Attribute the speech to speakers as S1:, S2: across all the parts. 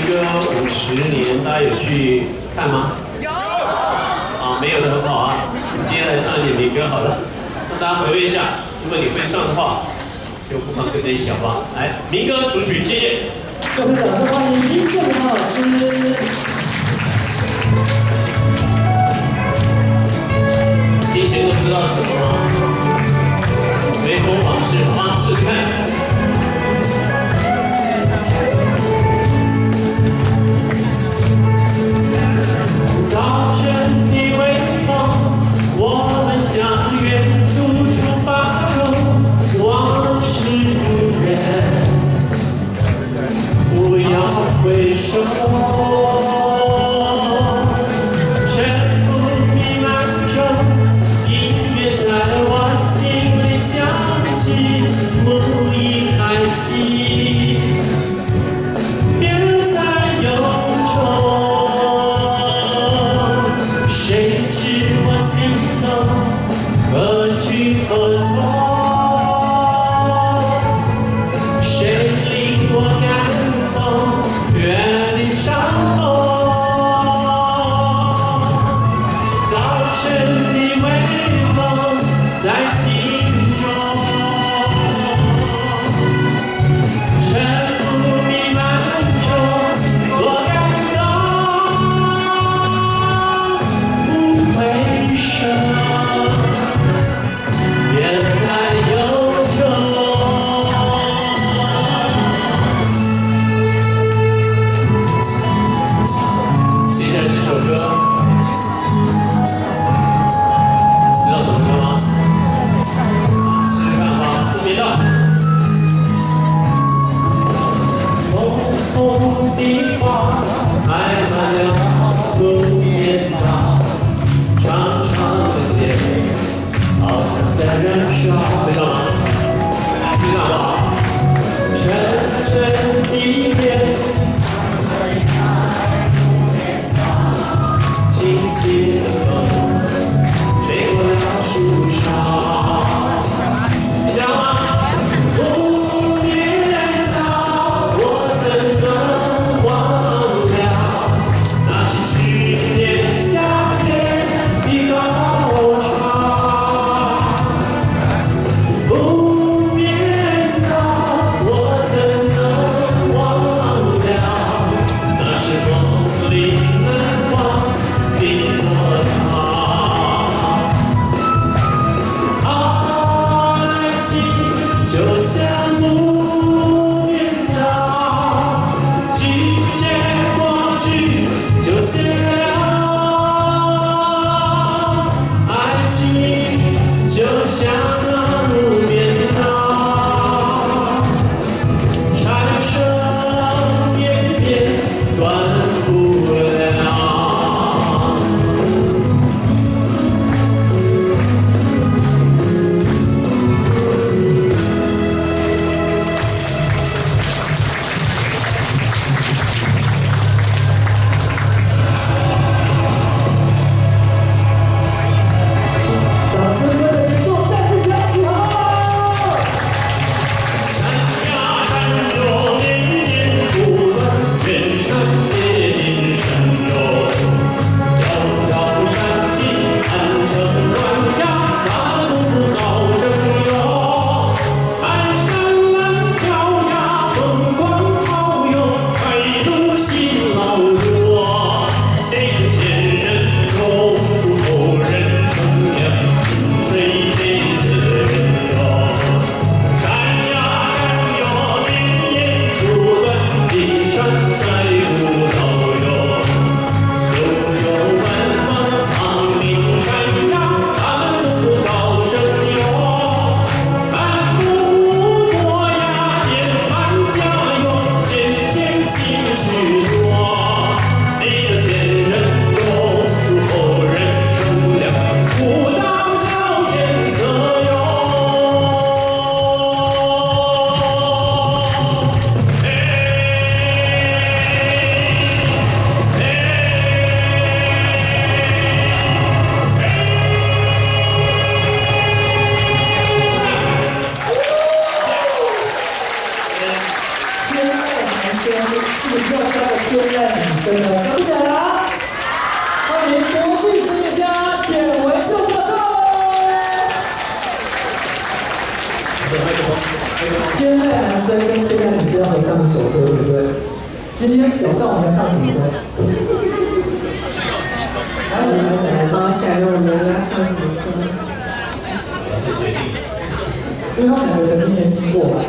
S1: 歌50年，大家有去看吗？有。啊，没有的很好啊。今天来唱一点民歌好了，让大家回味一下。如果你会唱的话，就不妨跟着一起好不好？来，民歌主曲，谢谢。
S2: 各位掌声欢迎殷正豪老师。
S1: 提前都知道什么吗？随风往事，好吗？试试看。早晨的微风，我们向远处出发中，往事如烟，不要回首。幕已开启，别再忧愁。谁知我心头何去何从？谁令我感动，远离伤痛？早晨的微风在心中。山崖山若连绵不断，远山接近。
S2: 热女生的小小，欢迎国际声乐家简维秀教授。天籁男生跟天籁女生要合唱一首歌，对不对？今天早上我们要唱什么歌？来，
S3: 小友们要唱什么歌？
S2: 因为他们两个曾经年轻过。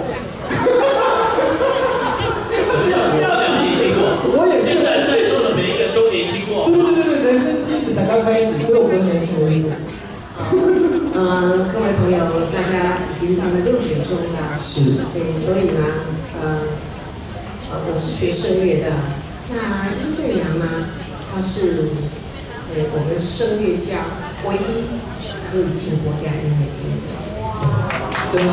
S2: 我也是。
S1: 现在在座的每一个人都年轻过。
S2: 对，人生70才刚开始，所以我跟年轻人一组。
S3: 各位朋友，大家行堂的6点钟了。
S2: 是。
S3: 对，所以呢，我是学声乐的。那殷队良呢，他是我们声乐家唯一可以进国家音乐厅的。
S2: 真的。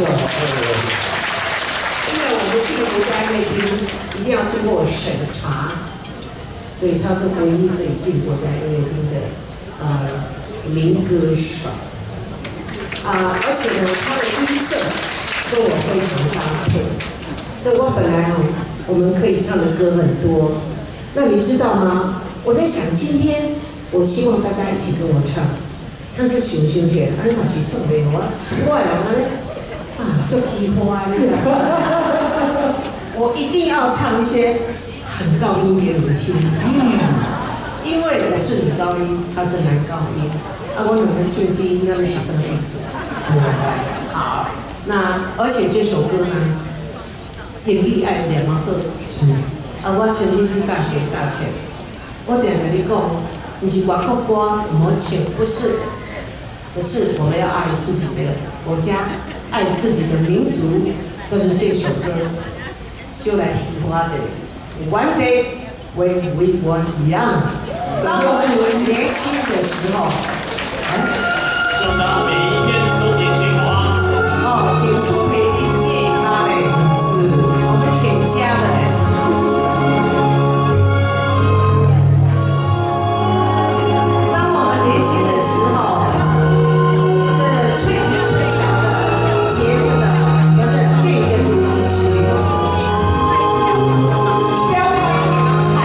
S3: 因为我们进国家音乐厅一定要经过审查，所以他是唯一可以进国家音乐厅的民歌手。而且呢，他的音色跟我非常搭配，所以我本来我们可以唱的歌很多。那你知道吗？我在想，今天我希望大家一起跟我唱，但是想想起来，你嘛是算袂好啊，我人做起花，你知道吗？我一定要唱一些很高音给你们听，因为我是女高音，他是男高音。我两个进低音，那是什么意思？好，那而且这首歌呢，演绎爱2毛2。
S2: 是。
S3: 我曾经去大学教册，我常常你讲，不是外国歌唔好唱，不是，可是我们要爱自己的国家，爱自己的民族。但是这首歌就来喜欢这 One day when we were young， 当我们年轻的时候。
S1: 希望大家每一天都年轻，好吗？
S3: 简书培的电影咖嘞，
S2: 是
S3: 我们简家的嘞。当我们年轻的时候，这最小的节目的，不是电影的主题曲，标给你们看。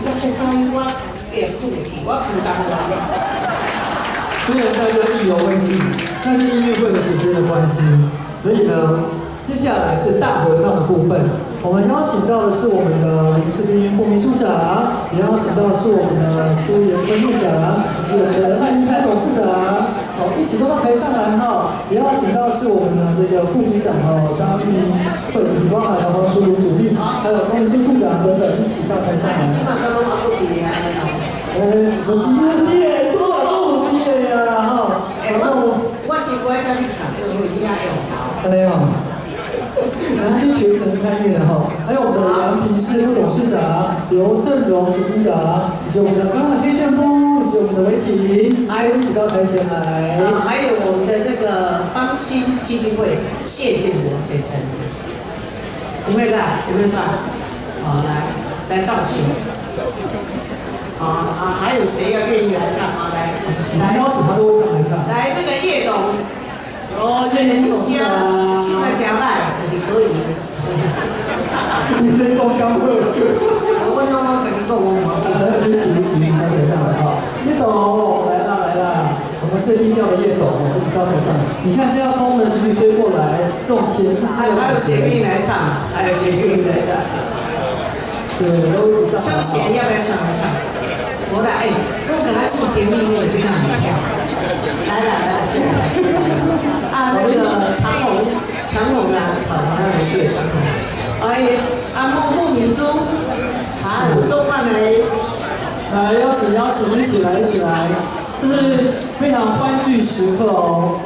S3: 到这高音我也不得去，我不敢来。
S2: 虽然在这意犹未尽，但是音乐会的时间的关系，所以呢，接下来是大合唱的部分。我们邀请到的是我们的林氏编副秘书长，也邀请到的是我们的苏研分院长以及我们的赖英才董事长，一起都到台上来哈。也邀请到是我们的这个副局长张玉慧，以及包含黄淑如主秘，还有公民处处长等等一起到台上来。
S3: 你起码刚刚阿不提啊，
S2: 我只有点，多少都有点呀哈。
S3: 我真不爱跟你卡车，我一定要用到。
S2: 对哦。然后是全程参与的哈，还有我们的杨平市副董事长刘正荣执行长，以及我们的刚刚的黑旋风，以及我们的韦婷，还有一起到台前来。
S3: 还有我们的那个芳心基金会谢建国先生，有没有在？有没有在？好，来道歉。还有谁要愿意来唱吗？来
S2: 邀请他都会上来唱。
S3: 来，那个叶董。水人香，请来加麦也是可以。
S2: 你在讲干货？
S3: 我跟你讲，
S2: 一起到台上来哈！叶董来啦！我们最低调的叶董一起到台上。你看这样风呢，徐徐吹过来，这种甜滋滋的。
S3: 还有谁愿意来唱？还有谁愿意来唱？
S2: 对，都一起上。
S3: 休闲要不要上来唱？我来，如果给他唱甜蜜蜜，就看很漂亮。来，谢谢。那个长虹啊，好，那来去长虹。穆明珠，周曼梅，
S2: 来邀请，一起来，这是非常欢聚时刻哦。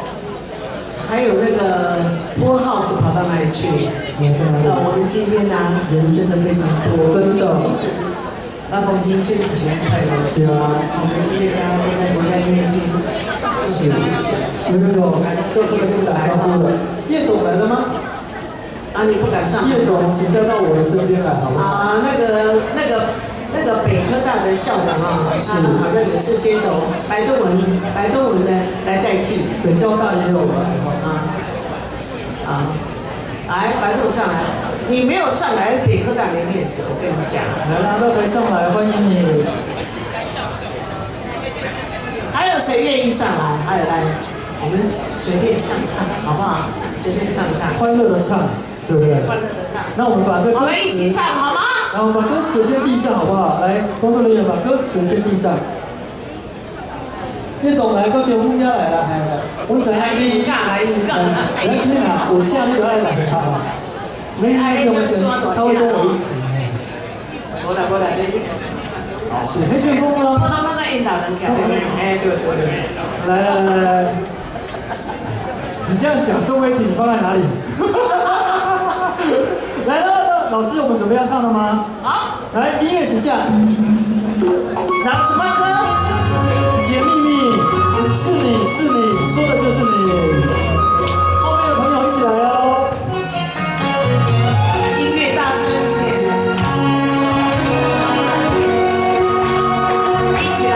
S3: 还有那个波 house 跑到哪里去？我们今天呢，人真的非常多，
S2: 真的。
S3: 其实，公今天主持人快乐。
S2: 对啊。
S3: 我们音乐家都在国家音乐厅。
S2: 是。有，这次是打招呼的。叶董来了吗？
S3: 你不敢上。
S2: 叶董，请带到我的身边来，好不好？
S3: 那个北科大的校长他好像也是先从白东文的来代替。
S2: 北交大也有来
S3: 来，白东文上来，你没有上来，北科大没面子，我跟你讲。
S2: 来啦，到台上来，欢迎你。
S3: 还有谁愿意上来？还有来，我们随便唱唱，好不好？随便唱唱。
S2: 欢乐的唱，对不对？
S3: 欢乐的唱。
S2: 那我们把这
S3: 我们一起唱好吗？
S2: 然后我们把歌词先递上，好不好？来，工作人员把歌词先递上。叶董来，到中公家来了，我知影你，来去哪？有请你就爱来哈。你爱用先，他会跟我一起。
S3: 过来，
S2: 是黑旋风吗？
S3: 他们在引导人跳，对。
S2: 来，你这样讲宋威婷，你放在哪里？来了，老师，我们准备要唱了吗？
S3: 好，
S2: 来，音乐起下。
S3: 拿什么歌？
S2: 甜蜜蜜，是你，说的就是你。后面的朋友一起来哦。
S3: 音乐大声一点，一起来。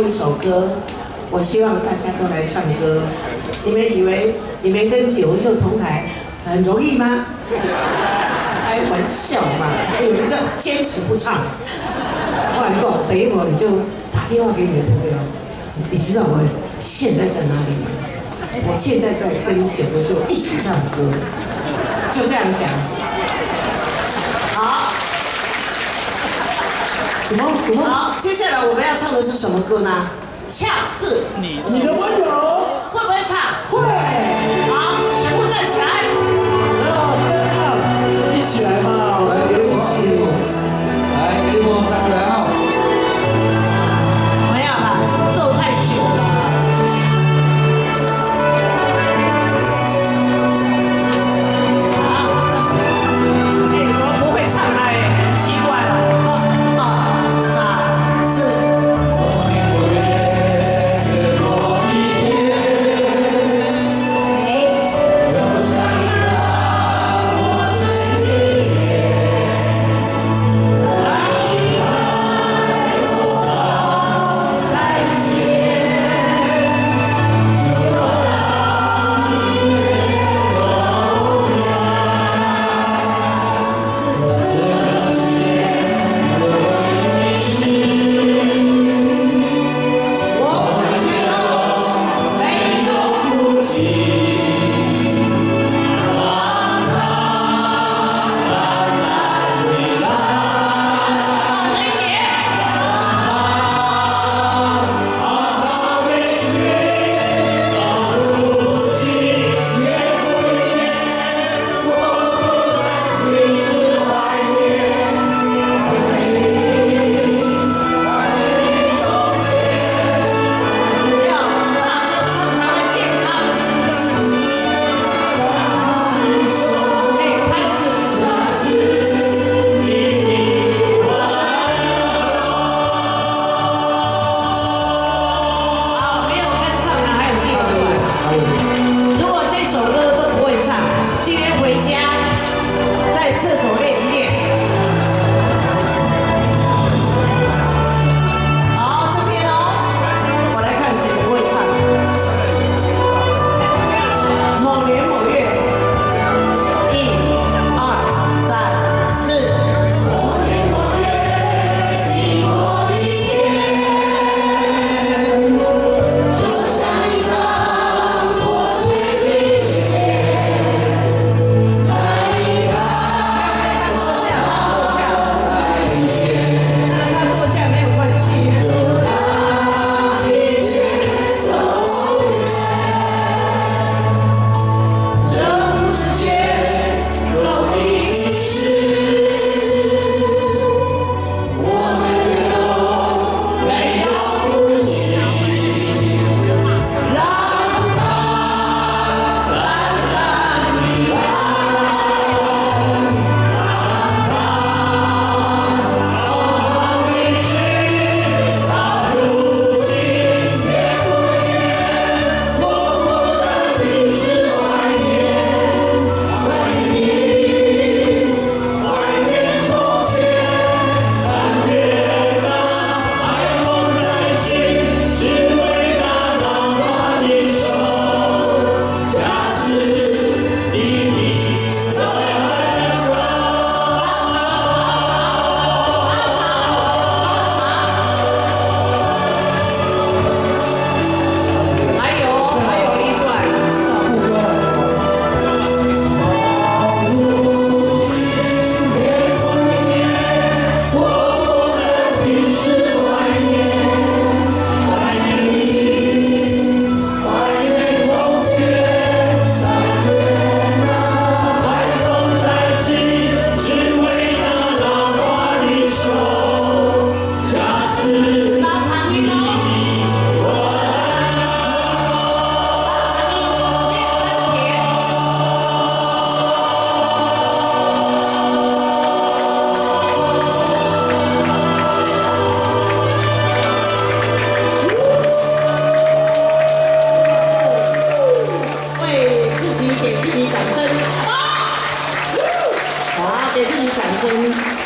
S3: 一首歌，我希望大家都来唱歌。你们以为你们跟解文秀同台很容易吗？开玩笑嘛，有的就坚持不唱。后来你跟我等一会儿你就打电话给你的朋友，你知道我现在在哪里吗？我现在在跟解文秀一起唱歌，就这样讲。好。
S2: 什么？
S3: 好，接下来我们要唱的是什么歌呢？下次
S2: 你的温柔
S3: 会不会唱？
S2: 会。
S3: 好，全部站起来。
S2: stand up， 一起来嘛，来给我一起，
S4: 来给我站起来啊！
S3: 没有了，坐太久了。好，哎，怎么不会唱呢？很奇怪了。2、3、4。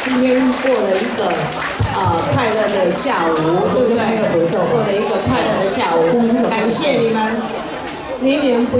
S3: 今天过了一个快乐的下午，对不对？过了一个快乐的下午，感谢你们，年年不。